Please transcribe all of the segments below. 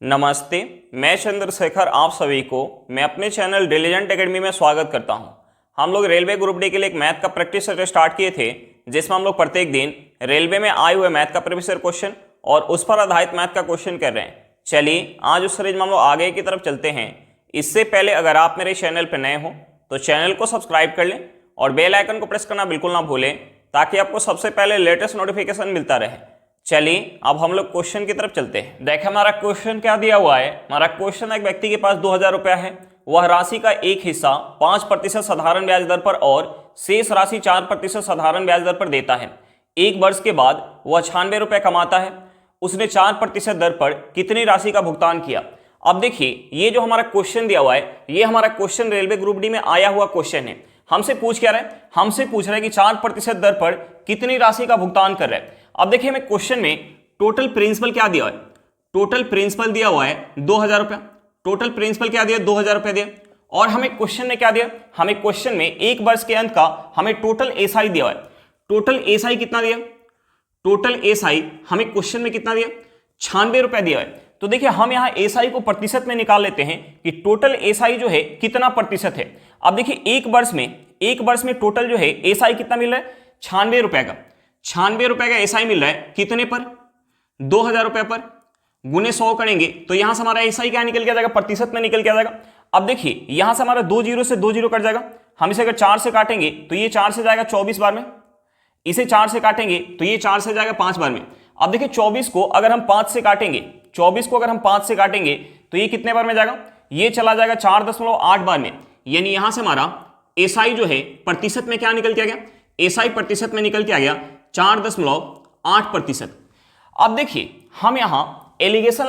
नमस्ते, मैं चंद्रशेखर आप सभी को मैं अपने चैनल डिलीजेंट एकेडमी में स्वागत करता हूं। हम लोग रेलवे ग्रुप डी के लिए एक मैथ का प्रैक्टिस सेट स्टार्ट किए थे, जिसमें हम लोग प्रत्येक दिन रेलवे में आए हुए मैथ का प्रीवियस ईयर क्वेश्चन और उस पर आधारित मैथ का क्वेश्चन कर रहे हैं। चलिए आज उस सीरीज में हम लोग आगे की तरफ चलते हैं। इससे पहले अगर आप मेरे चैनल पर नए हो तो चैनल को सब्सक्राइब कर लें और बेल आइकन को प्रेस करना बिल्कुल ना भूलें, ताकि आपको सबसे पहले लेटेस्ट नोटिफिकेशन मिलता रहे। चलिए अब हम लोग क्वेश्चन की तरफ चलते हैं। देखिए हमारा क्वेश्चन क्या दिया हुआ है। हमारा क्वेश्चन एक व्यक्ति के पास 2000 रुपया है। वह राशि का एक हिस्सा 5% साधारण ब्याज दर पर और शेष राशि 4% साधारण ब्याज दर पर देता है। एक वर्ष के बाद वह 96 रुपये कमाता है। उसने 4% दर पर कितनी राशि का भुगतान किया। अब देखिए ये जो हमारा क्वेश्चन दिया हुआ है, ये हमारा क्वेश्चन रेलवे ग्रुप डी में आया हुआ क्वेश्चन है। हमसे पूछ क्या रहा है, हमसे पूछ रहा है कि 4% दर पर कितनी राशि का भुगतान कर रहा है। अब देखिए हमें क्वेश्चन में टोटल प्रिंसिपल क्या दिया हुआ है। टोटल प्रिंसिपल दिया हुआ है 2000 रुपया। टोटल प्रिंसिपल क्या दिया, 2000 रुपया दिया। और हमें क्वेश्चन में क्या दिया, हमें क्वेश्चन में एक वर्ष के अंत का हमें टोटल एसआई दिया हुआ है। टोटल एसआई कितना दिया, टोटल एसआई हमें क्वेश्चन में कितना दिया, 96 रुपया दिया है। तो देखिए हम यहाँ एसआई को प्रतिशत में निकाल लेते हैं कि टोटल एसआई जो है कितना प्रतिशत है। अब देखिए एक वर्ष में टोटल जो है एसआई कितना मिल रहा है, 96 रुपए का। 96 रुपए का एसआई मिल रहा है कितने पर, 2000 रुपए पर। गुने 100 करेंगे तो यहां से हमारा एसआई क्या निकल के आ जाएगा, प्रतिशत में निकल के आ जाएगा। अब देखिए यहां से हमारा 2 जीरो से 2 जीरो कट जाएगा। हम इसे अगर 4 से काटेंगे तो ये 4 से जाएगा 24 बार में। इसे 4 से काटेंगे तो ये 4 से जाएगा 5 बार में। अब देखिए 24 को अगर हम 5 से काटेंगे, 24 को अगर हम 5 से काटेंगे तो ये कितने बार में जाएगा, ये चला जाएगा 4.8 बार में। यानी यहां से हमारा एसआई जो है प्रतिशत में क्या निकल के आ गया, एसआई प्रतिशत में निकल के आ गया 4.8%। अब देखिए हम यहां एलिगेशन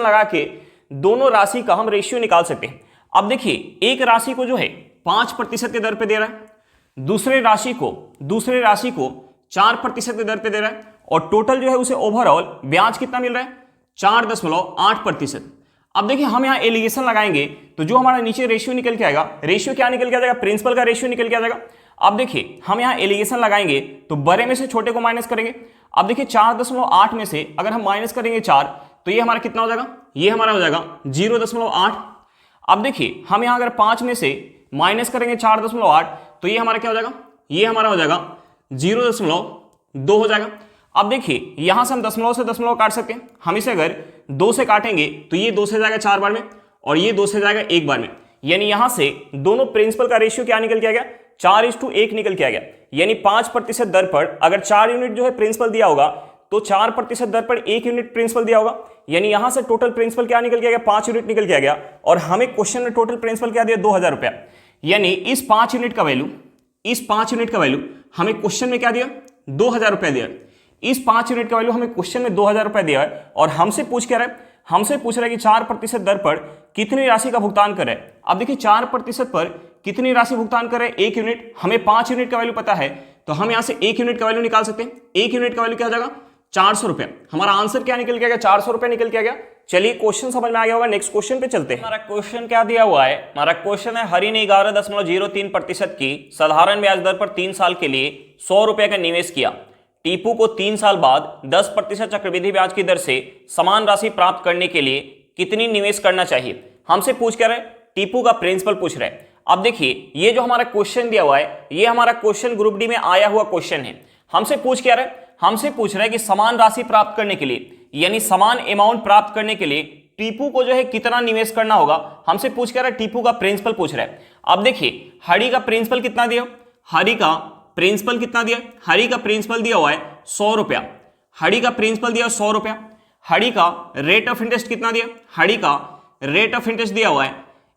लगा के दोनों राशि का हम रेशियो निकाल सकते हैं। अब देखिए एक राशि को जो है 5% के दर पे दे रहा है, दूसरे राशि को 4% के दर पे दे रहा है, और टोटल जो है उसे ओवरऑल ब्याज कितना मिल रहा है, 4.8%। अब देखिए हम यहाँ एलिगेशन लगाएंगे तो जो हमारा नीचे रेशियो निकल के आएगा, रेशियो क्या निकल के आ जाएगा, प्रिंसिपल का रेशियो निकल के आ जाएगा। अब देखिए हम यहाँ एलिगेशन लगाएंगे तो बड़े में से छोटे को माइनस करेंगे। अब देखिए 4.8 में से अगर हम माइनस करेंगे 4 तो ये हमारा कितना हो जाएगा, ये हमारा हो जाएगा 0.8। अब देखिए हम यहाँ अगर 5 में से माइनस करेंगे 4.8 तो ये हमारा क्या हो जाएगा, ये हमारा हो जाएगा 0.2 हो जाएगा। अब देखिए यहां से हम दशमलव से दशमलव काट सकते हैं। हम इसे अगर 2 से काटेंगे तो ये 2 से जाएगा 4 बार में और ये 2 से जाएगा 1 बार में। यानी यहां से दोनों प्रिंसिपल का रेशियो क्या निकल के आ गया, 4:1 निकल के आ गया। यानी 5% दर पर अगर 4 यूनिट जो है प्रिंसिपल दिया होगा तो 4% दर पर 1 यूनिट प्रिंसिपल दिया होगा। यानी यहां से टोटल प्रिंसिपल क्या निकल के आ गया, 5 यूनिट निकल के आ गया। और हमें क्वेश्चन में टोटल प्रिंसिपल क्या दिया, 2000 रुपया। यानी इस 5 यूनिट का वैल्यू हमें क्वेश्चन में क्या दिया, 2000 रुपया दिया। इस 5 यूनिट का वैल्यू हमें क्वेश्चन में 2000 रुपया दिया है। और हमसे पूछ क्या रहा है, हमसे पूछ रहा है कि 4% दर पर कितनी राशि का भुगतान कर रहा है। अब देखिए 4% पर कितनी राशि भुगतान कर रहे हैं, 1 यूनिट। हमें 5 यूनिट का वैल्यू पता है तो हम यहां से 1 यूनिट का वैल्यू निकाल सकते हैं। 1 यूनिट का वैल्यू क्या हो जाएगा, 400 रुपया। हमारा आंसर क्या निकल के गया, 400 रुपया निकल के गया। चलिए क्वेश्चन समझ में आ गया होगा, नेक्स्ट क्वेश्चन पे चलते हैं। हमारा क्वेश्चन क्या दिया हुआ है, हमारा क्वेश्चन है हरि ने 11.03% की साधारण ब्याज दर पर 3 साल के लिए 100 रुपए का निवेश किया। टीपू को 3 साल बाद 10% चक्रवृद्धि ब्याज की दर से समान राशि प्राप्त करने के लिए कितनी निवेश करना चाहिए। हमसे पूछ क्या रहे, टीपू का प्रिंसिपल पूछ रहे हैं। अब देखिए ये जो हमारा क्वेश्चन दिया हुआ है, ये हमारा क्वेश्चन ग्रुप डी में आया हुआ क्वेश्चन है। हमसे पूछ क्या रहे, हमसे पूछ रहे हैं कि समान राशि प्राप्त करने के लिए, यानी समान अमाउंट प्राप्त करने के लिए टीपू को जो है कितना निवेश करना होगा। हमसे पूछ क्या रहा है, टीपू का प्रिंसिपल पूछ रहा है। अब देखिए हरि का प्रिंसिपल कितना दिया, हरि का प्रिंसिपल कितना दिया, हरि का प्रिंसिपल दिया हुआ है 100 रुपया। हरि का प्रिंसिपल दिया 100 रुपया। हरि का रेट ऑफ इंटरेस्ट कितना दिया, हरि का रेट ऑफ इंटरेस्ट दिया हुआ है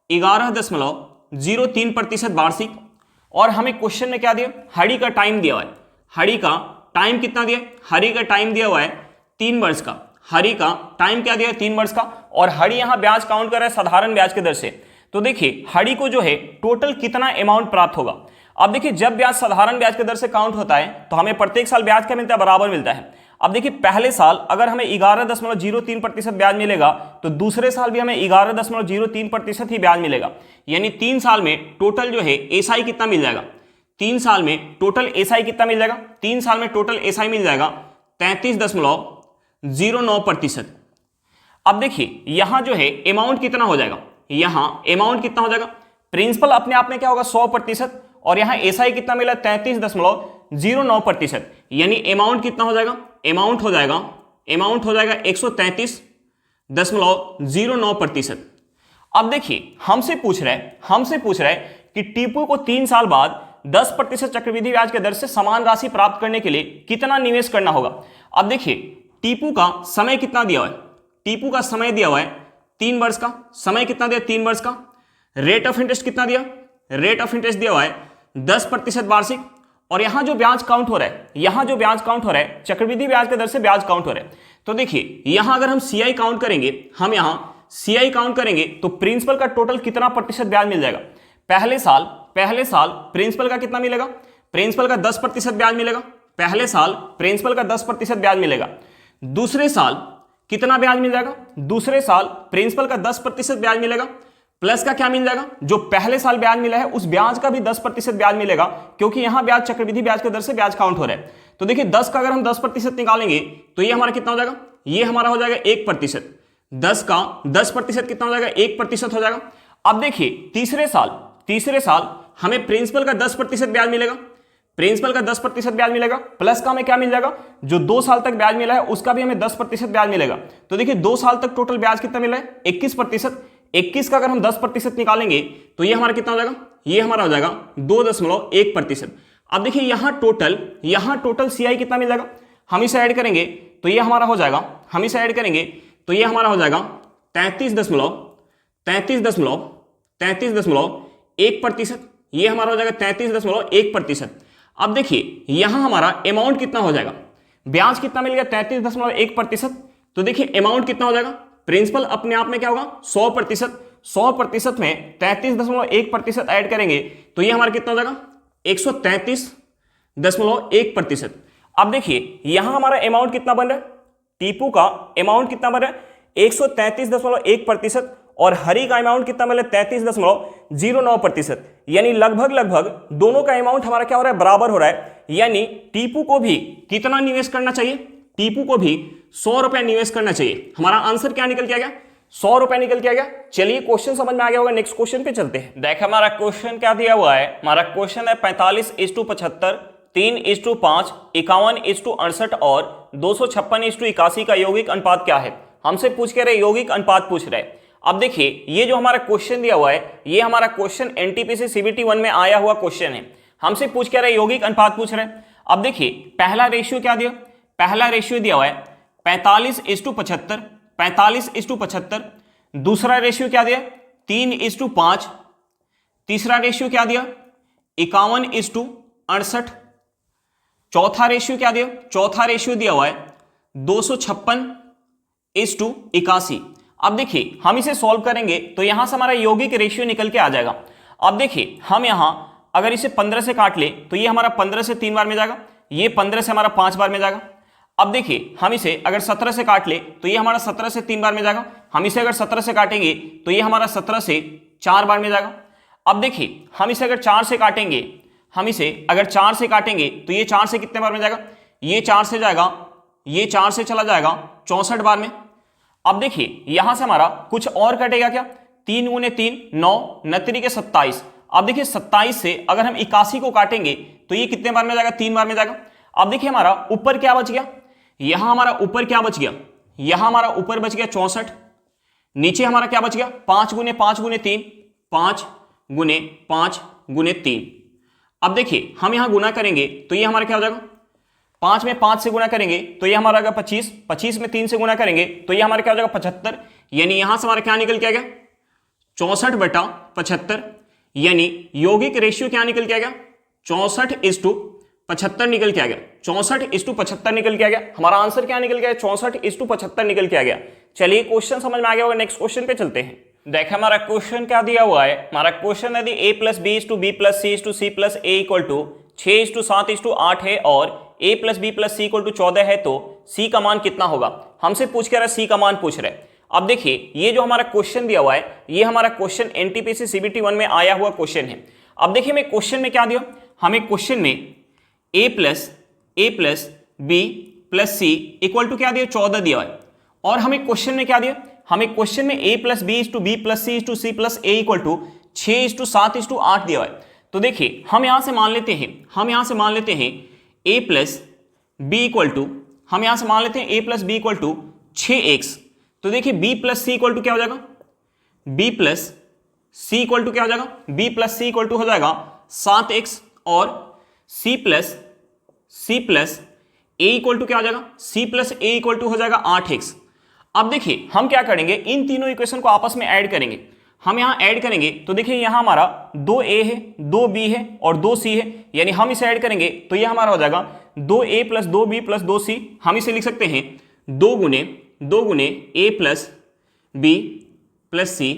11.03% वार्षिक। और हमें क्वेश्चन में क्या दिया, हरि का टाइम दिया हुआ है। हरि का टाइम कितना दिया, हरि का टाइम दिया हुआ है 3 वर्ष का। हरि का टाइम क्या दिया है, 3 वर्ष का। और हरि यहां ब्याज काउंट कर रहा है साधारण ब्याज की दर से। तो देखिए हरि को जो है टोटल कितना अमाउंट प्राप्त होगा। अब देखिए जब ब्याज साधारण ब्याज की दर से काउंट होता है तो हमें प्रत्येक साल ब्याज क्या मिलता है, बराबर मिलता है। अब देखिए पहले साल अगर हमें 11.03% ब्याज मिलेगा तो दूसरे साल भी हमें 11.03% ही ब्याज मिलेगा। यानी 3 साल में टोटल जो है एसआई कितना मिल जाएगा, 3 साल में टोटल एसआई कितना मिल जाएगा, 3 साल में टोटल एसआई मिल जाएगा 33.09%। अब देखिए यहां जो है अमाउंट कितना हो जाएगा, यहां अमाउंट कितना हो जाएगा, प्रिंसिपल अपने आप में क्या होगा 100%, और यहां एसआई कितना मिला 33.09%, यानी अमाउंट कितना हो जाएगा, अमाउंट हो जाएगा 133.09%। अब देखिए हमसे पूछ रहा है कि टीपू को 3 साल बाद 10% चक्रवृद्धि ब्याज के दर से समान राशि प्राप्त करने के लिए कितना निवेश करना होगा। अब देखिए टीपू का समय कितना दिया हुआ है, टीपू का समय दिया हुआ है 3 वर्ष का, समय कितना दिया 3 वर्ष का, रेट ऑफ इंटरेस्ट कितना दिया, रेट ऑफ इंटरेस्ट दिया हुआ है 10% वार्षिक, और यहां जो ब्याज काउंट हो रहा है, चक्रवृद्धि ब्याज के दर से ब्याज काउंट हो रहा है। तो देखिए यहां अगर हम सीआई काउंट करेंगे, तो प्रिंसिपल का टोटल कितना प्रतिशत ब्याज मिल जाएगा। पहले साल प्रिंसिपल का कितना मिलेगा, प्रिंसिपल का 10% ब्याज मिलेगा, पहले साल प्रिंसिपल का 10% ब्याज मिलेगा। दूसरे साल कितना ब्याज मिल जाएगा, दूसरे साल प्रिंसिपल का 10% ब्याज मिलेगा, प्लस का क्या मिल जाएगा, जो पहले साल ब्याज मिला है उस ब्याज का भी 10% ब्याज मिलेगा, क्योंकि यहां ब्याज चक्रवृद्धि ब्याज के दर से ब्याज काउंट हो रहा है। तो देखिए 10 का अगर हम 10% निकालेंगे तो ये हमारा कितना हो जाएगा, ये हमारा हो जाएगा 1%। 10 का 10% कितना हो जाएगा, 1% हो जाएगा। अब देखिए तीसरे साल हमें प्रिंसिपल का 10% ब्याज मिलेगा, प्रिंसिपल का 10% ब्याज मिलेगा, प्लस का हमें क्या मिल जाएगा, जो 2 साल तक ब्याज मिला है उसका भी हमें 10% ब्याज मिलेगा। तो देखिए 2 साल तक टोटल ब्याज कितना मिला है 21%। 21 का अगर हम 10% निकालेंगे तो ये हमारा कितना हो जाएगा, ये हमारा हो जाएगा 2.1%। अब देखिए यहां टोटल सीआई कितना मिल जाएगा, हम इसे ऐड करेंगे तो ये हमारा हो जाएगा, 33.1%, ये हमारा हो जाएगा 33.1%। अब देखिए यहां हमारा अमाउंट कितना हो जाएगा, ब्याज कितना मिल गया 33.1%। तो देखिए अमाउंट कितना हो जाएगा, प्रिंसिपल अपने आप में क्या होगा 100% में 33.1% ऐड करेंगे तो ये हमारा कितना हो जाएगा 133.1%। अब देखिए यहां हमारा अमाउंट कितना बन रहा है, टीपू का अमाउंट कितना बन रहा है 133.1%, और हरी का अमाउंट कितना मिला 33.09%, यानी लगभग दोनों का अमाउंट हमारा क्या हो रहा है, बराबर हो रहा है। यानी टीपू को भी कितना निवेश करना चाहिए, टीपू को भी 100 रुपया निवेश करना चाहिए। हमारा आंसर क्या निकल के आ गया, 100 रुपया निकल के आ गया। चलिए क्वेश्चन समझ में आ गया होगा, नेक्स्ट क्वेश्चन पे चलते हैं। देखिए हमारा क्वेश्चन क्या दिया हुआ है, हमारा क्वेश्चन है 45:75, 3:5, 51:68 और 256:81 का यौगिक अनुपात क्या है। हमसे पूछ के रहे यौगिक अनुपात पूछ रहे। अब देखिए ये जो हमारा क्वेश्चन दिया हुआ है, ये हमारा क्वेश्चन एनटीपीसी सीबीटी 1 में आया हुआ क्वेश्चन है। हमसे पूछ के रहे यौगिक अनुपात पूछ रहे। अब देखिए पहला रेशियो क्या दिया, पहला रेशियो दिया हुआ है 45:75, दूसरा रेशियो क्या दिया 3:5, तीसरा रेशियो क्या दिया 51:68, चौथा रेशियो क्या दिया, चौथा रेशियो दिया हुआ है 256:81। अब देखिए हम इसे सॉल्व करेंगे तो यहां से हमारा यौगिक रेशियो निकल के आ जाएगा। अब देखिए हम यहां अगर इसे 15 से काट ले तो ये हमारा 15 से 3 बार में जाएगा, ये 15 से हमारा 5 बार में जाएगा। अब देखिए हम इसे अगर 17 से काट ले तो ये हमारा 17 से 3 बार में जाएगा, हम इसे अगर 17 से काटेंगे तो ये हमारा 17 से 4 बार में जाएगा। अब देखिए हम इसे अगर 4 से काटेंगे, तो ये 4 से कितने बार में जाएगा, ये 4 से जाएगा, ये 4 से चला जाएगा 64 बार में। अब देखिए यहां से हमारा कुछ और कटेगा क्या, 3 × 3 9, 9 के 27। अब देखिए 27 से अगर हम 81 को काटेंगे तो ये कितने बार में जाएगा, 3 बार में जाएगा। अब देखिए हमारा ऊपर क्या बच गया, यहां हमारा ऊपर क्या बच गया, यहां हमारा ऊपर बच गया 64, नीचे हमारा क्या बच गया 5 × 5 × 3, 5 × 5 × 3। अब देखिए हम यहां गुना करेंगे तो ये हमारा क्या हो जाएगा, 5 में 5 से गुना करेंगे तो ये हमारा आएगा 25, 25 में 3 से गुना करेंगे तो ये हमारा क्या हो जाएगा 75। यानी यहां से हमारा क्या निकल के आ गया 64/75, यानी यौगिक रेशियो क्या निकल के आ गया 64:75 निकल के आ गया, 64:75 निकल के आ गया। हमारा आंसर क्या निकल गया 64:75 निकल के आ गया। चलिए क्वेश्चन समझ में आ गया होगा, नेक्स्ट क्वेश्चन पे चलते हैं। देखिए हमारा क्वेश्चन क्या दिया हुआ है, हमारा क्वेश्चन यदि a + b = b + c = c + a = 6:7:8 है और a + b + c = 14 है तो c का मान कितना होगा। हमसे पूछ के रहा c का मान पूछ रहे। अब देखिए ये जो हमारा क्वेश्चन दिया हुआ है, ये हमारा क्वेश्चन एनटीपीसी सीबीटी 1 में आया हुआ क्वेश्चन है। अब देखिए मैं क्वेश्चन में क्या दिया, हमें क्वेश्चन में a + b + c = क्या दिया 14 दिया है, और हमें क्वेश्चन में क्या दिया, हमें क्वेश्चन में a plus B is to B plus C is to C plus A equal to 6:7:8 दिया हुआ है। तो देखिए हम यहां से मान लेते हैं a plus B equal to, हम यहां से मान लेते हैं a plus B equal to 6x। तो देखिए b plus C equal to क्या हो जाएगा, b plus C equal to क्या हो जाएगा, b plus C equal to हो जाएगा 7x और c plus a equal to क्या हो जाएगा, c plus a equal to हो जाएगा 8x। अब देखिए हम क्या करेंगे, इन तीनों इक्वेशन को आपस में ऐड करेंगे। हम यहां ऐड करेंगे तो देखिए यहां हमारा 2a है, 2b है और 2c है, यानी हम इसे ऐड करेंगे तो यह हमारा हो जाएगा 2a plus 2b plus 2c। हम इसे लिख सकते हैं 2 गुने a plus b plus c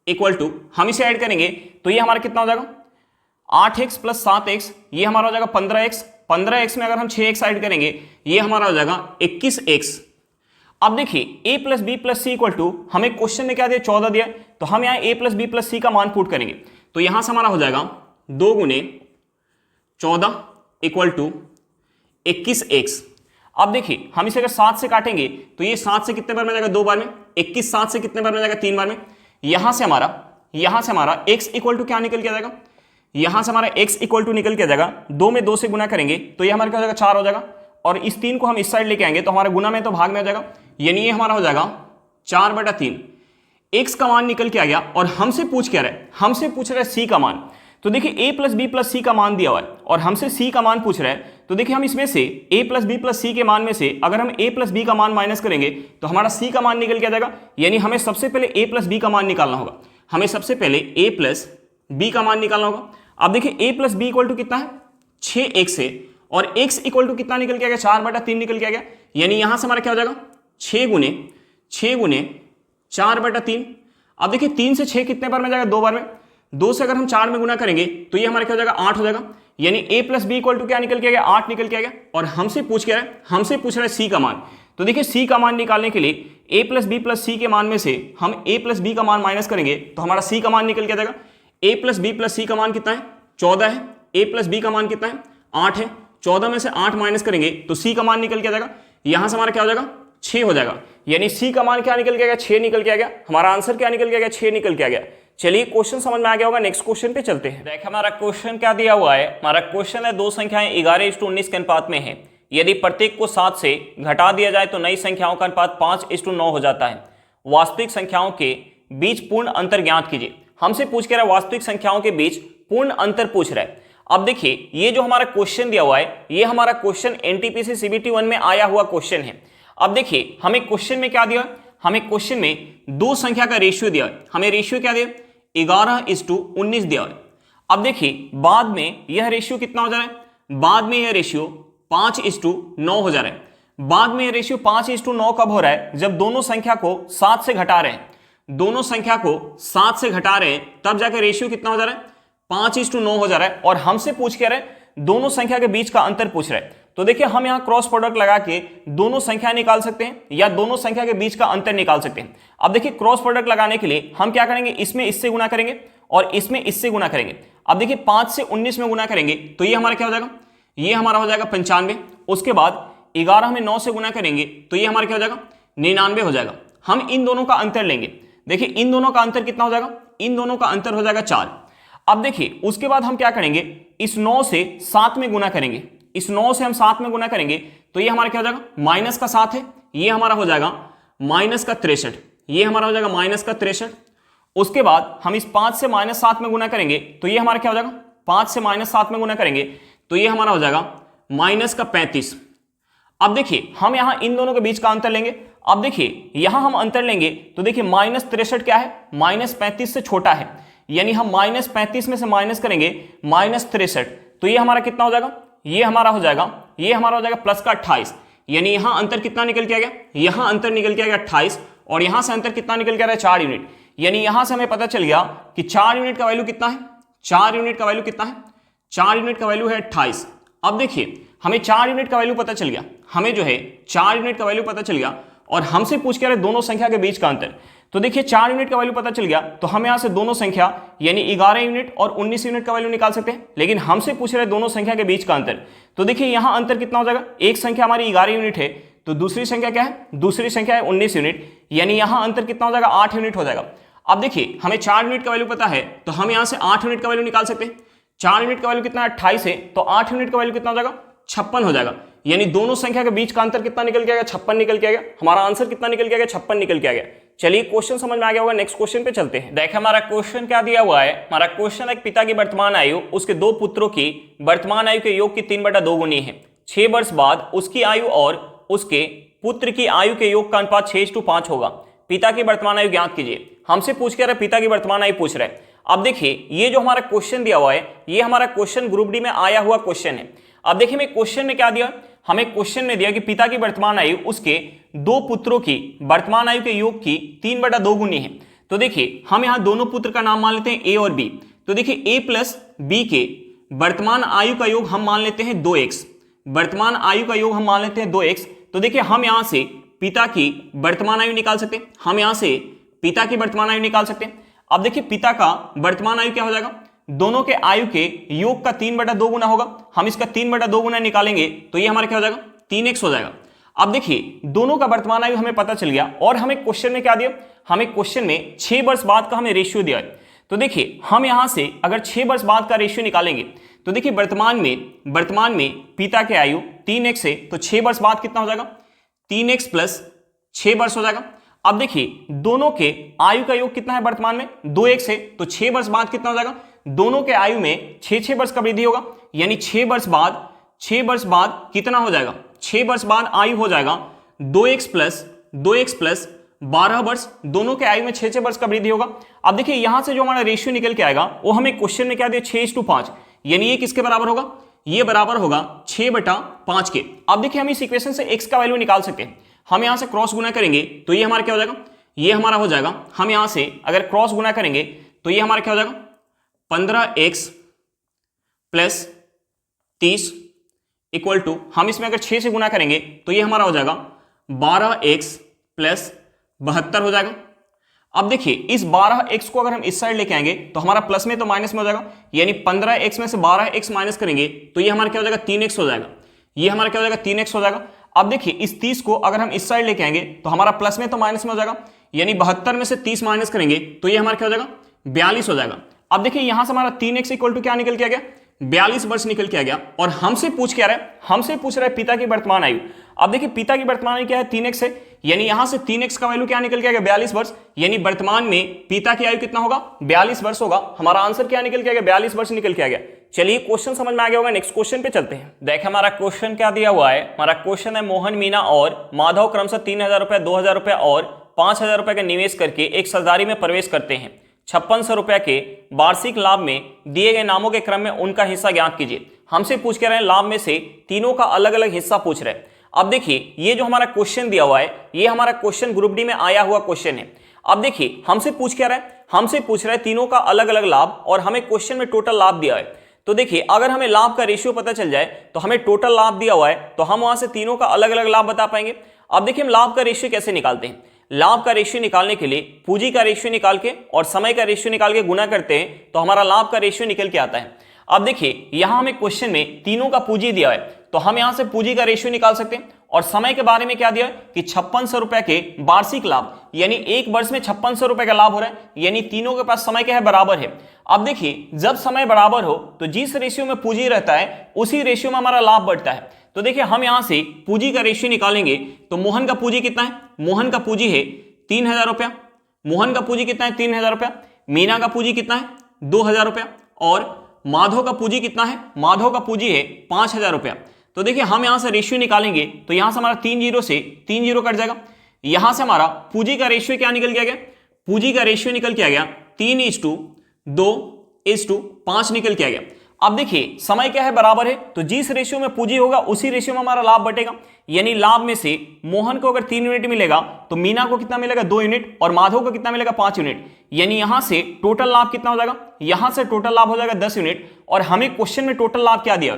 equal to, हम इसे ऐड करेंगे तो ये हमारा कितना हो जाएगा 8x प्लस 7x, ये हमारा हो जाएगा 15x। 15x में अगर हम 6x ऐड करेंगे ये हमारा हो जाएगा 21x। अब देखिए a plus B plus C equal to, हमें क्वेश्चन में क्या दिया 14 दिया, तो हम यहाँ a plus B plus C का मान पुट करेंगे तो यहां से हमारा हो जाएगा 2 गुने 14 इक्वल टू 21x। अब देखिए हम इसे अगर 7 से काटेंगे तो ये 7 से कितने बार में जाएगा, 2 बार में, 21 7 से कितने बार में जाएगा, 3 बार में। यहां से हमारा x इक्वल टू क्या निकल के जाएगा, यहां से हमारा x इक्वल टू निकल के जाएगा 2 में 2 से गुना करेंगे तो ये हमारा क्या हो जाएगा 4 हो जाएगा, और इस 3 को हम इस साइड लेके आएंगे तो हमारा गुना में तो भाग में हो जाएगा, यानी ये हमारा हो जाएगा 4/3। x का मान निकल के आ गया और हमसे पूछ क्या रहा है, हमसे पूछ रहा है c का मान। तो देखिए a plus B plus C का मान दिया हुआ है और हमसे c का मान पूछ रहा है, तो देखिए हम इसमें से a प्लस बी प्लस सी के मान में से अगर हम a प्लस बी का मान माइनस करेंगे तो हमारा c का मान निकल के आ जाएगा, यानी हमें सबसे पहले a प्लस बी का मान निकालना होगा। हमें सबसे पहले a प्लस बी का मान निकालना होगा। अब देखिए a plus B equal to कितना है 6x है और x इक्वल टू कितना निकल के आ गया 4/3 निकल के आ गया, यानी यहां से हमारा क्या हो जाएगा 6 गुने 4/3। अब देखिए 3 से 6 कितने बार में जाएगा, 2 बार में, 2 से अगर हम 4 में गुना करेंगे तो ये हमारा क्या हो जाएगा 8 हो जाएगा, यानी a plus B equal to क्या निकल के आ गया 8 निकल के आ गया। और हमसे पूछ रहा है c का मान। तो देखिए c का मान निकालने के लिए a प्लस बी प्लस सी के मान में से हम a प्लस बी का मान माइनस करेंगे तो हमारा c का मान निकल के आ जाएगा। a plus B plus C का मान कितना है 14 है, a प्लस बी का मान कितना है 8 है, 14 में से 8 माइनस करेंगे तो c का मान निकल के आ जाएगा, यहां से हमारा क्या हो जाएगा 6 हो जाएगा, यानी c का मान क्या निकल के आ गया 6 निकल के आ गया। हमारा आंसर क्या निकल के आ गया 6 निकल के आ गया। चलिए क्वेश्चन समझ में आ गया होगा, नेक्स्ट क्वेश्चन पे चलते हैं। देखिए हमारा क्वेश्चन क्या दिया हुआ है, हमारा क्वेश्चन है दो संख्याएं 11:19 के अनुपात में है, यदि प्रत्येक को 7 से घटा दिया जाए तो नई संख्याओं का अनुपात 5:9 हो जाता है। वास्तविक संख्याओं के बीच पूर्ण अंतर ज्ञात कीजिए। हमसे पूछ के रहा है वास्तविक संख्याओं के बीच पूर्ण अंतर पूछ रहा है। अब देखिए ये जो हमारा क्वेश्चन दिया हुआ है ये हमारा क्वेश्चन एनटीपीसी सीबीटी 1 में आया हुआ क्वेश्चन है। अब देखिए हमें क्वेश्चन में क्या दिया, हमें क्वेश्चन में दो संख्या का रेशियो दिया है। हमें रेशियो क्या दिया 11:19 दिया है। अब देखिए बाद में यह रेशियो कितना हो जा रहा है, बाद में यह रेशियो 5:9 हो जा रहा है। बाद में यह रेशियो 5:9 कब हो रहा है, जब दोनों संख्या को 7 से घटा रहे हैं, दोनों संख्या को 7 से घटा रहे हैं तब जाकर रेशियो कितना हो जा रहा है 5:9 हो जा रहा है। और हमसे पूछ के रहे दोनों संख्या के बीच का अंतर पूछ रहा है। तो देखिए हम यहां क्रॉस प्रोडक्ट लगा के दोनों संख्या निकाल सकते हैं या दोनों संख्या के बीच का अंतर निकाल सकते हैं। अब देखिए क्रॉस प्रोडक्ट लगाने के लिए हम क्या करेंगे, इसमें इससे गुना करेंगे और इसमें इससे गुना करेंगे। अब देखिए 5 से 19 में गुना करेंगे तो ये हमारा क्या हो जाएगा, ये हमारा हो जाएगा 95। उसके बाद 11 में 9 से गुना करेंगे तो ये हमारा क्या हो जाएगा 99 हो जाएगा। हम इन दोनों का अंतर लेंगे। देखिए इन दोनों का अंतर कितना हो जाएगा, इन दोनों का अंतर हो जाएगा 4। अब देखिए उसके बाद हम क्या करेंगे, इस 9 से 7 में गुना करेंगे। इस 9 से हम 7 में गुना करेंगे तो ये हमारा क्या हो जाएगा माइनस का 7 है, ये हमारा हो जाएगा माइनस का 63, ये हमारा हो जाएगा माइनस का 63। उसके बाद हम इस 5 से -7 में गुना करेंगे तो ये हमारा क्या हो जाएगा, 5 से -7 में गुना करेंगे तो ये हमारा हो जाएगा माइनस का 35। अब देखिए हम यहां इन दोनों के बीच का अंतर लेंगे। अब देखिए यहां हम अंतर लेंगे तो देखिए -63 क्या है, -35 से छोटा है, यानी हम -35 में से माइनस करेंगे -63 तो ये हमारा कितना हो जाएगा, ये हमारा हो जाएगा प्लस का 28। यानी यहां अंतर कितना निकल के आ गया, यहां अंतर निकल के आ गया 28 और यहां से अंतर कितना निकल के आ रहा है 4 यूनिट। यानी यहां से हमें पता चल गया कि 4 यूनिट का वैल्यू कितना है, 4 यूनिट का वैल्यू कितना है, 4 यूनिट का वैल्यू है 28। अब देखिए हमें 4 यूनिट का वैल्यू पता चल गया, हमें जो है 4 यूनिट का वैल्यू पता चल गया और हमसे पूछ के रहे दोनों संख्या के बीच का अंतर। तो देखिए 4 यूनिट का वैल्यू पता चल गया तो हम यहां से दोनों संख्या यानी 11 यूनिट और 19 यूनिट का वैल्यू निकाल सकते हैं। लेकिन हमसे पूछ रहे दोनों संख्या के बीच का अंतर, तो देखिए यहां अंतर कितना हो जाएगा, एक संख्या हमारी 11 यूनिट है तो दूसरी संख्या क्या है, दूसरी संख्या है 19 यूनिट, यानी यहां अंतर कितना हो जाएगा, 8 यूनिट हो जाएगा। अब देखिए हमें 4 यूनिट का वैल्यू पता है, तो हम यहां से 8 यूनिट का वैल्यू निकाल सकते हैं। 4 यूनिट का वैल्यू कितना है, 28 है, तो 8 यूनिट का वैल्यू कितना हो जाएगा, 56 हो जाएगा। यानी दोनों संख्या के बीच का अंतर कितना निकल के आ गया, 56 निकल के आ गया। हमारा आंसर कितना निकल के आ गया, 56 निकल के आ गया। चलिए क्वेश्चन समझ में आ गया होगा, नेक्स्ट क्वेश्चन पे चलते हैं। देखिए हमारा क्वेश्चन क्या दिया हुआ है, हमारा क्वेश्चन एक पिता की वर्तमान आयु उसके 2 पुत्रों की वर्तमान आयु के योग की 3/2 गुनी है। 6 वर्ष बाद उसकी आयु और उसके पुत्र की आयु के योग का अनुपात 6:5 होगा। पिता की वर्तमान आयु ज्ञात कीजिए। हमसे पूछ के रहे पिता की वर्तमान आयु पूछ रहे हैं। अब देखिए ये जो हमारा क्वेश्चन दिया हुआ है, ये हमारा क्वेश्चन ग्रुप डी में आया हुआ क्वेश्चन है। अब देखिए हमें क्वेश्चन में क्या दिया, हमें क्वेश्चन में दिया कि पिता की वर्तमान आयु उसके 2 पुत्रों की वर्तमान आयु के योग की 3/2 गुनी है। तो देखिए हम यहाँ दोनों पुत्र का नाम मान लेते हैं ए और बी। तो देखिए ए प्लस बी के वर्तमान आयु का योग हम मान लेते हैं 2x, वर्तमान आयु का योग हम मान लेते हैं 2x। तो देखिए हम यहां से पिता की वर्तमान आयु निकाल सकते हैं, हम यहां से पिता की वर्तमान आयु निकाल सकते हैं। अब देखिए पिता का वर्तमान आयु क्या हो जाएगा, दोनों के आयु के योग का 3/2 गुना होगा। हम इसका 3/2 गुना निकालेंगे तो ये हमारा क्या हो जाएगा, 3x हो जाएगा। अब देखिए दोनों का वर्तमान आयु हमें पता चल गया, और हमें क्वेश्चन में क्या दिया, हमें क्वेश्चन में 6 वर्ष बाद का हमें रेशियो दिया है। तो देखिए हम यहां से अगर 6 वर्ष बाद का रेशियो निकालेंगे तो देखिए वर्तमान में पिता के आयु 3x है, तो 6 वर्ष बाद कितना हो जाएगा, 3x प्लस 6 वर्ष हो जाएगा। अब देखिए दोनों के आयु का योग कितना है, वर्तमान में 2x है, तो 6 वर्ष बाद कितना हो जाएगा, दोनों के आयु में 6 वर्ष का वृद्धि होगा। यानी 6 वर्ष बाद कितना हो जाएगा, 6 वर्ष बाद आयु हो जाएगा 2x प्लस 12 वर्ष। दोनों के आयु में 6 वर्ष का वृद्धि होगा। अब देखिए यहां से जो हमारा रेशियो निकल के आएगा वो हमें क्वेश्चन में क्या दिया, 6:5, यानी ये किसके बराबर होगा, ये बराबर होगा 6/5 के। अब देखिए हम इस इक्वेशन से x का वैल्यू निकाल सकते हैं। हम यहां से क्रॉस गुना करेंगे तो ये हमारा क्या हो जाएगा, ये हमारा हो जाएगा, हम यहां से अगर क्रॉस गुना करेंगे तो ये हमारा क्या हो जाएगा, 15x प्लस 30 इक्वल टू, हम इसमें अगर 6 से गुना करेंगे तो ये हमारा हो जाएगा 12x प्लस 72 हो जाएगा। अब देखिए इस 12x को अगर हम इस साइड लेके आएंगे तो हमारा प्लस में तो माइनस में हो जाएगा, यानी 15x में से 12x माइनस करेंगे तो ये हमारा क्या हो जाएगा, 3x हो जाएगा। ये हमारा क्या हो जाएगा, 3x हो जाएगा। अब देखिए इस 30 को अगर हम इस साइड लेके आएंगे तो हमारा प्लस में तो माइनस में हो जाएगा, यानी 72 में से 30 माइनस करेंगे तो ये हमारा क्या हो जाएगा, 42 हो जाएगा। अब देखिए यहां से हमारा 3x इक्वल टू क्या निकल के आ गया, 42 वर्ष निकल के आ गया। और हमसे पूछ रहा है पिता की वर्तमान आयु। अब देखिए पिता की वर्तमान आयु क्या है, 3x है, यानी यहां से 3x का वैल्यू क्या निकल के आ गया, 42 वर्ष। यानी वर्तमान में पिता की आयु कितना होगा, 42 वर्ष होगा। हमारा आंसर क्या निकल के आ गया, 42 वर्ष निकल के आ गया। चलिए क्वेश्चन समझ में आ गया होगा, नेक्स्ट क्वेश्चन पे चलते हैं। देखिए हमारा क्वेश्चन क्या दिया हुआ है, हमारा क्वेश्चन है मोहन, मीना और माधव क्रमशः 3000 रुपए, 2000 रुपए और 5000 रुपए का निवेश करके एक साझेदारी में प्रवेश करते हैं। 5600 रुपए के वार्षिक लाभ में दिए गए नामों के क्रम में उनका हिस्सा ज्ञात कीजिए। हमसे पूछ के रहे हैं लाभ में से तीनों का अलग अलग हिस्सा पूछ रहे हैं। अब देखिए ये जो हमारा क्वेश्चन दिया हुआ है, ये हमारा क्वेश्चन ग्रुप डी में आया हुआ क्वेश्चन है। अब देखिए हमसे पूछ रहा है तीनों का अलग अलग लाभ, और हमें क्वेश्चन में टोटल लाभ दिया है। तो देखिए अगर हमें लाभ का रेशियो पता चल जाए तो हमें टोटल लाभ दिया हुआ है, तो हम वहां से तीनों का अलग अलग लाभ बता पाएंगे। अब देखिए हम लाभ का रेशियो कैसे निकालते हैं, लाभ का रेशियो निकालने के लिए पूंजी का रेशियो निकाल के और समय का रेशियो निकाल के गुना करते हैं तो हमारा लाभ का रेशियो निकल के आता है। अब देखिए यहां हमें क्वेश्चन में तीनों का पूंजी दिया है, तो हम यहां से पूंजी का रेशियो निकाल सकते हैं। और समय के बारे में क्या दिया है कि 5600 रुपए के वार्षिक लाभ, यानी एक वर्ष में 5600 रुपए का लाभ हो रहा है, यानी तीनों के पास समय क्या है, बराबर है। अब देखिए जब समय बराबर हो तो जिस रेशियो में पूंजी रहता है उसी रेशियो में हमारा लाभ बढ़ता है। तो देखिए हम यहां से पूंजी का रेशियो निकालेंगे तो मोहन का पूंजी कितना है, मोहन का पूंजी है 3000 रुपया, मोहन का पूंजी कितना है 3000 रुपया, मीना का पूंजी कितना है 2000 रुपया, और माधव का पूंजी कितना है, माधव का पूंजी है 5000 रुपया। तो देखिए हम यहां से रेशियो निकालेंगे तो यहां से हमारा 3 जीरो से 3 जीरो कट जाएगा। यहां से हमारा पूंजी का रेशियो क्या निकल के आ गया, पूंजी का रेशियो निकल के आ गया 3:2:5 निकल के आ गया। अब देखिए समय क्या है, बराबर है, तो जिस रेशियो में पूंजी होगा उसी रेशियो में हमारा लाभ बटेगा। यानी लाभ में से मोहन को अगर 3 यूनिट मिलेगा तो मीना को कितना मिलेगा 2 यूनिट, और माधव को कितना मिलेगा 5 यूनिट। यानी यहां से टोटल लाभ कितना हो जाएगा, यहां से टोटल लाभ हो जाएगा 10 यूनिट। और हमें क्वेश्चन में टोटल लाभ क्या दिया,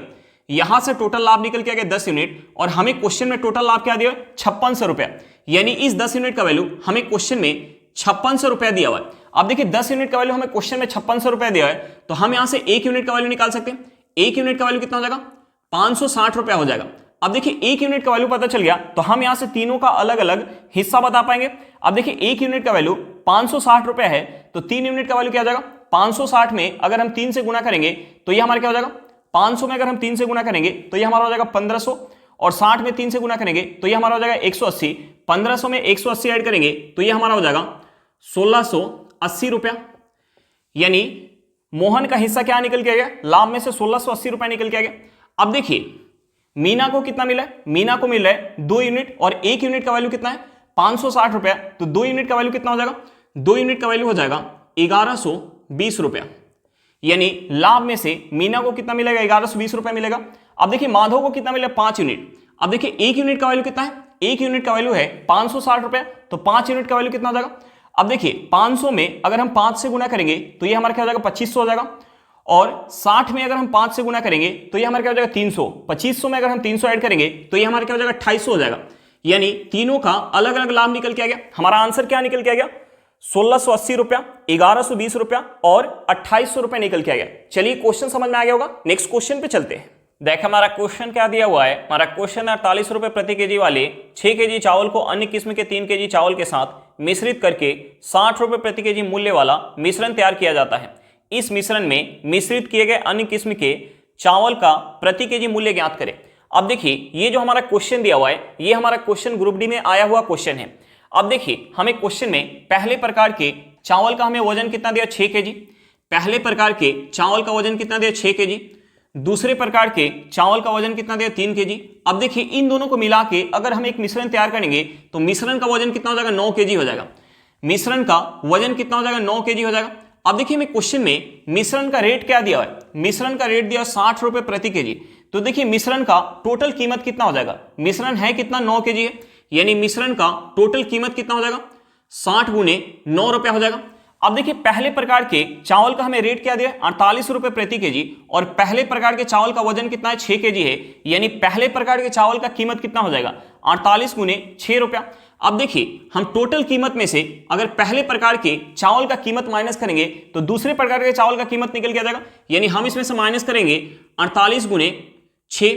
यहां से टोटल लाभ निकल के आ गया 10 यूनिट, और हमें क्वेश्चन में टोटल लाभ क्या दिया 5600 रुपया। यानी इस 10 यूनिट का वैल्यू हमें क्वेश्चन में 5600 रुपया दिया हुआ है। अब देखिए 10 यूनिट का वैल्यू हमें क्वेश्चन में 5600 रुपया दिया है, तो हम यहां से 1 यूनिट का वैल्यू निकाल सकते हैं। 1 यूनिट का वैल्यू कितना हो जाएगा 560 रुपया हो जाएगा। अब देखिए 1 यूनिट का वैल्यू पता चल गया तो हम यहां से तीनों का अलग अलग हिस्सा बता पाएंगे। अब देखिए 1 यूनिट का वैल्यू 560 रुपए है तो 3 यूनिट का वैल्यू क्या हो जाएगा, 560 में अगर हम 3 से गुना करेंगे तो ये हमारा क्या हो जाएगा, 500 में अगर हम 3 से गुना करेंगे तो ये हमारा हो जाएगा 1500, और 60 में 3 से गुना करेंगे तो ये हमारा हो जाएगा 180, 1500 में 180 ऐड करेंगे तो ये हमारा हो जाएगा 1680 रुपया। यानी मोहन का हिस्सा क्या निकल के आ गया, लाभ में से 1680 रुपया निकल के आ गया। अब देखिए मीना को कितना मिला है, मीना को मिल रहा है 2 यूनिट और 1 यूनिट का वैल्यू कितना है 560 रुपया, तो 2 यूनिट का वैल्यू कितना हो जाएगा, 2 यूनिट का वैल्यू हो जाएगा 1120 रुपया। यानी लाभ में से मीना को कितना मिलेगा, 1120 रुपया मिलेगा। अब देखिए माधव को कितना मिलेगा, 5 यूनिट। अब देखिए 1 यूनिट का वैल्यू कितना है, 1 यूनिट का वैल्यू है 560 रुपया, तो 5 यूनिट का वैल्यू कितना हो जाएगा। अब देखिए 500 में अगर हम 5 से गुना करेंगे तो ये हमारा क्या हो जाएगा 2500 हो जाएगा, और 60 में अगर हम 5 से गुना करेंगे तो ये हमारा क्या हो जाएगा 300, 2500 में अगर हम 300 ऐड करेंगे तो ये हमारा क्या हो जाएगा 2800 हो जाएगा। यानी तीनों का अलग अलग लाभ निकल के आ गया। हमारा आंसर क्या निकल के आ गया, 1680 रुपया, 1120 रुपया और 2800 रुपया निकल के आ गया। चलिए क्वेश्चन समझ में आ गया होगा, नेक्स्ट क्वेश्चन पे चलते हैं। देख हमारा क्वेश्चन क्या दिया हुआ है, हमारा क्वेश्चन 48 रुपए प्रति केजी वाले 6 केजी चावल को अन्य किस्म के 3 केजी चावल के साथ मिश्रित करके 60 रुपए प्रति केजी मूल्य वाला मिश्रण तैयार किया जाता है। इस मिश्रण में मिश्रित किए गए अन्य किस्म के चावल का प्रति केजी मूल्य ज्ञात करें। अब देखिए ये जो हमारा क्वेश्चन दिया हुआ है ये हमारा क्वेश्चन ग्रुप डी में आया हुआ क्वेश्चन है। अब देखिए हमें क्वेश्चन में पहले प्रकार के चावल का हमें वजन कितना दिया, 6 केजी। पहले प्रकार के चावल का वजन कितना दिया, 6 केजी। दूसरे प्रकार के चावल का वजन कितना दिया, 3 केजी। अब देखिए इन दोनों को मिला के अगर हम एक मिश्रण तैयार करेंगे तो मिश्रण का वजन कितना हो जाएगा, 9 केजी हो जाएगा। मिश्रण का वजन कितना हो जाएगा, 9 केजी हो जाएगा। अब देखिए हमें क्वेश्चन में मिश्रण का रेट क्या दिया है, मिश्रण का रेट दिया 60 रुपए प्रति केजी। तो देखिए मिश्रण का टोटल कीमत कितना हो जाएगा, मिश्रण है कितना, 9 केजी है, यानी मिश्रण का टोटल कीमत कितना हो जाएगा, 60 गुने 9 रुपया हो जाएगा। अब देखिए पहले प्रकार के चावल का हमें रेट क्या दिया, 48 रुपए प्रति केजी, और पहले प्रकार के चावल का वजन कितना है, 6 केजी है, यानी पहले प्रकार के चावल का कीमत कितना हो जाएगा, 48 गुने 6 रुपया। अब देखिए हम टोटल कीमत में से अगर पहले प्रकार के चावल का कीमत माइनस करेंगे तो दूसरे प्रकार के चावल का कीमत निकल के आ जाएगा, यानी हम इसमें से माइनस करेंगे 48 गुने 6,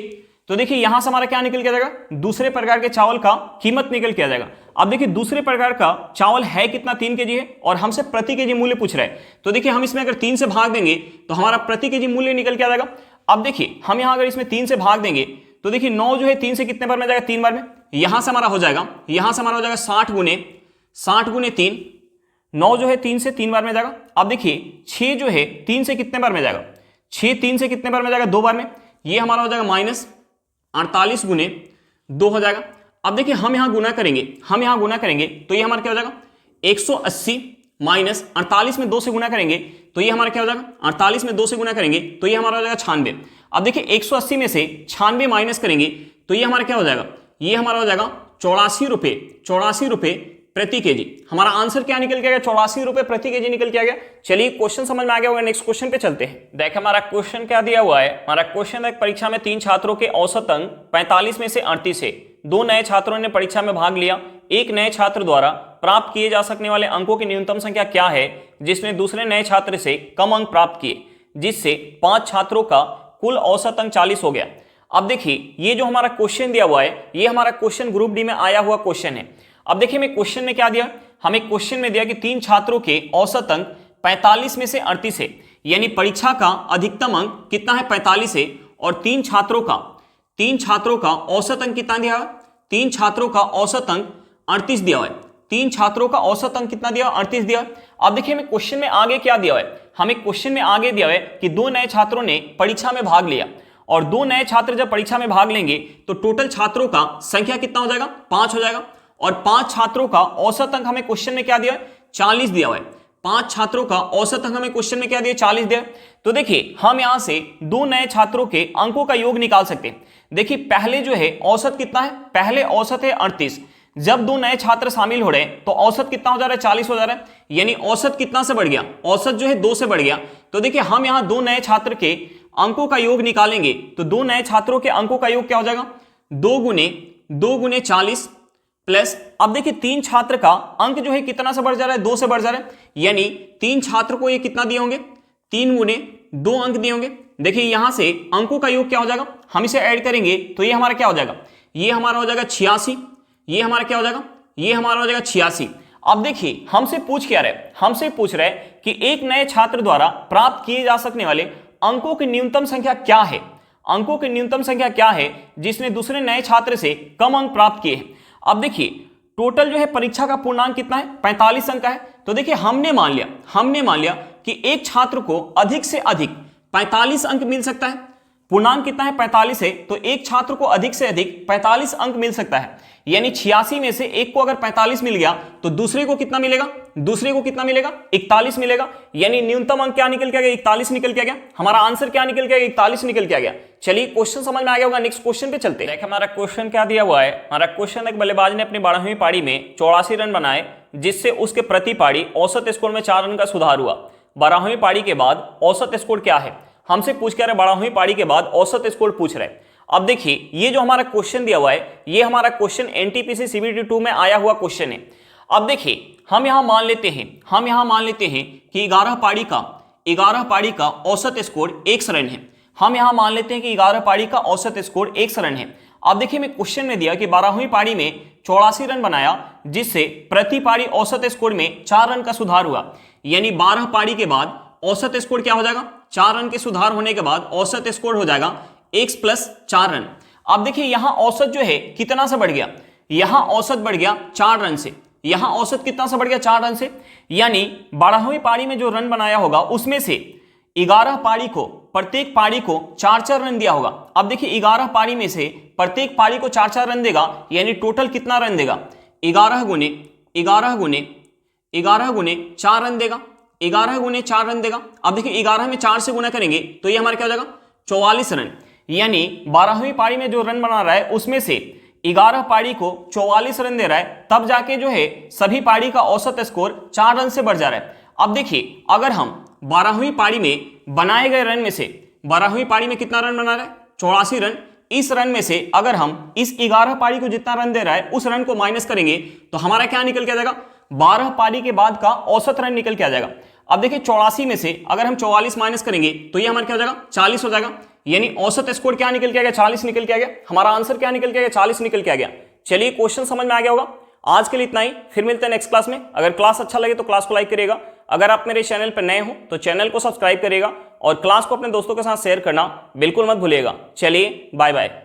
तो देखिए यहां से हमारा क्या निकल के आ जाएगा, दूसरे प्रकार के चावल का कीमत निकल के आ जाएगा। अब देखिए दूसरे प्रकार का चावल है कितना, 3 केजी है, और हमसे प्रति केजी मूल्य पूछ रहा है, तो देखिए हम इसमें अगर 3 से भाग देंगे तो हमारा प्रति केजी मूल्य निकल के आ जाएगा। अब देखिए हम यहां अगर इसमें 3 से भाग देंगे तो देखिए 9 जो है 3 से कितने बार में जाएगा, 3 बार में। यहां से हमारा हो जाएगा, यहां से हमारा हो जाएगा 60 गुने 3, 9 जो है 3 से 3 बार में जाएगा। अब देखिए 6 जो है 3 से कितने बार में जाएगा, 6 3 से कितने बार में जाएगा, 2 बार में। ये हमारा हो जाएगा माइनस 48 गुने 2 हो जाएगा। अब देखिए हम यहां गुना करेंगे तो ये हमारा क्या हो जाएगा, 180 माइनस 48 में 2 से गुना करेंगे तो ये हमारा क्या हो जाएगा, 48 में 2 से गुना करेंगे तो ये हमारा हो जाएगा 96। अब देखिए 180 में से 96 माइनस करेंगे तो ये हमारा क्या हो जाएगा, ये हमारा हो जाएगा 84 रुपए प्रति केजी। हमारा आंसर क्या निकल के आ गया, 84 रुपए प्रति केजी निकल के आ गया। चलिए क्वेश्चन समझ में आ गया होगा, नेक्स्ट क्वेश्चन पे चलते हैं। देखिए हमारा क्वेश्चन क्या दिया हुआ है, हमारा क्वेश्चन है परीक्षा में 3 छात्रों के औसत अंक 45 में से 38 है। 2 नए छात्रों ने परीक्षा में भाग लिया। एक नए छात्र द्वारा प्राप्त किए जा सकने वाले अंकों की न्यूनतम संख्या क्या है जिसने दूसरे नए छात्र से कम अंक प्राप्त किए, जिससे 5 छात्रों का कुल औसत अंक 40 हो गया। अब देखिए ये जो हमारा क्वेश्चन दिया हुआ है ये हमारा क्वेश्चन ग्रुप डी में आया हुआ क्वेश्चन है। अब देखिए हमें क्वेश्चन में क्या दिया, हमें क्वेश्चन में दिया कि 3 छात्रों के औसत अंक 45 में से 38 है, यानी परीक्षा का अधिकतम अंक कितना है, 45 है, और 3 छात्रों का औसत अंक कितना दिया है, 3 छात्रों का औसत अंक 38 दिया हुआ है। 3 छात्रों का औसत अंक कितना दिया, 38 दिया। अब देखिए हमें क्वेश्चन में आगे क्या दिया है, हमें क्वेश्चन में आगे दिया है कि 2 नए छात्रों ने परीक्षा में भाग लिया, और 2 नए छात्र जब परीक्षा में भाग लेंगे तो टोटल छात्रों का संख्या कितना हो जाएगा, 5 हो जाएगा, और 5 छात्रों का औसत अंक हमें क्वेश्चन में क्या दिया है, 40 दिया हुआ है। 5 छात्रों का औसत अंक हमें क्वेश्चन में क्या दिया, 40 दिया। तो देखिए हम यहां से 2 नए छात्रों के अंकों का योग निकाल सकते हैं। देखिए पहले जो है औसत कितना है, पहले औसत है 38, जब 2 नए छात्र शामिल हो रहे हैं तो औसत कितना हो जा रहा है, 40 हो जा रहा है, यानी औसत कितना से बढ़ गया, औसत जो है 2 से बढ़ गया। तो देखिए हम यहां 2 नए छात्र के अंकों का योग निकालेंगे तो 2 नए छात्रों के अंकों का योग क्या हो जाएगा, 2 गुने 40 प्लस, अब देखिए 3 छात्र का अंक जो है कितना से बढ़ जा रहा है, 2 से बढ़ जा रहा है, यानी 3 छात्र को ये कितना दिए होंगे, 3 गुने 2 अंक दिए होंगे, देखिए यहां से अंकों का योग क्या हो जाएगा, हम इसे ऐड करेंगे तो ये हमारा क्या हो जाएगा, ये हमारा हो जाएगा 86, ये हमारा क्या हो जाएगा, ये हमारा हो जाएगा 86। अब देखिए हमसे पूछ क्या रहे, हमसे पूछ रहे कि एक नए छात्र द्वारा प्राप्त किए जा सकने वाले अंकों की न्यूनतम संख्या क्या है, अंकों की न्यूनतम संख्या क्या है जिसने दूसरे नए छात्र से कम अंक प्राप्त किए हैं। अब देखिए टोटल जो है परीक्षा का पूर्णांक कितना है, 45 अंक का है। तो देखिए हमने मान लिया कि एक छात्र को अधिक से अधिक 45 अंक मिल सकता है, पूर्णांक कितना है 45 है, तो एक छात्र को अधिक से अधिक 45 अंक मिल सकता है। यानी 86 में से एक को अगर 45 मिल गया तो दूसरे को कितना मिलेगा, दूसरे को कितना मिलेगा, 41 मिलेगा। यानी न्यूनतम अंक क्या निकल के आ गया, 41 निकल के आ गया। हमारा आंसर क्या निकल के आ गया, 41 निकल के आ गया। चलिए क्वेश्चन समझ में आ गया होगा, नेक्स्ट क्वेश्चन पे चलते हैं। हमारा क्वेश्चन क्या दिया हुआ है, हमारा क्वेश्चन एक बल्लेबाज ने अपनी 12वीं पारी में 84 रन बनाए जिससे उसके प्रति पारी औसत स्कोर में 4 रन का सुधार हुआ। 12वीं पारी के बाद औसत स्कोर क्या है, हमसे पूछ के रहे 12वीं पारी के बाद औसत स्कोर पूछ रहे। अब देखिए ये जो हमारा क्वेश्चन दिया हुआ है, ये हमारा क्वेश्चन एनटीपीसी सीबीटी 2 में आया हुआ क्वेश्चन है। अब देखिए हम यहां मान लेते हैं कि 11 पारी का औसत स्कोर 100 रन है। हम यहां मान लेते हैं कि 11 पारी का औसत स्कोर 100 रन है। अब देखिए मैं क्वेश्चन में दिया कि 12वीं पारी में 84 रन बनाया जिससे प्रति पारी औसत स्कोर में 4 रन का सुधार हुआ। यानी 12 पारी के बाद औसत स्कोर क्या हो जाएगा, 4 रन के सुधार होने के बाद औसत स्कोर हो जाएगा x + 4 रन। अब देखिए यहां औसत जो है कितना से बढ़ गया, यहां औसत बढ़ गया 4 रन से, यहां औसत कितना से बढ़ गया 4 रन से। यानी 12वीं पारी में जो रन बनाया होगा उसमें से 11 पारी को, प्रत्येक पारी को 4-4 रन दिया होगा। अब देखिए 11 पारी में से प्रत्येक पारी को 4-4 रन देगा, यानी टोटल कितना रन देगा, 11 गुने 4 रन देगा, 11 गुने 4 रन देगा। अब देखिए 11 में 4 से गुना करेंगे तो ये हमारा क्या हो जाएगा 44 रन। यानी 12वीं पारी में जो रन बना रहा है उसमें से 11 पारी को 44 रन दे रहा है, तब जाके जो है सभी पारी का औसत स्कोर 4 रन से बढ़ जा रहा है। अब देखिए अगर हम 12वीं पारी में बनाए गए रन में से, 12वीं पारी में कितना रन बना रहा है 84 रन, इस रन में से अगर हम इस 11 पारी को जितना रन दे रहा है उस रन को माइनस करेंगे तो हमारा क्या निकल के आ जाएगा, 12 पारी के बाद का औसत रन निकल के आ जाएगा। अब देखिए 84 में से अगर हम 44 माइनस करेंगे तो ये हमारा क्या हो जाएगा 40 हो जाएगा। यानी औसत स्कोर क्या निकल के आ गया, 40 निकल के आ गया। हमारा आंसर क्या निकल के आ गया, 40 निकल के आ गया। चलिए क्वेश्चन समझ में आ गया होगा। आज के लिए इतना ही, फिर मिलते हैं नेक्स्ट क्लास में। अगर क्लास अच्छा लगे तो क्लास को लाइक करिएगा। अगर आप मेरे चैनल पर नए हो तो चैनल को सब्सक्राइब करिएगा और क्लास को अपने दोस्तों के साथ शेयर करना बिल्कुल मत भूलिएगा। चलिए बाय बाय।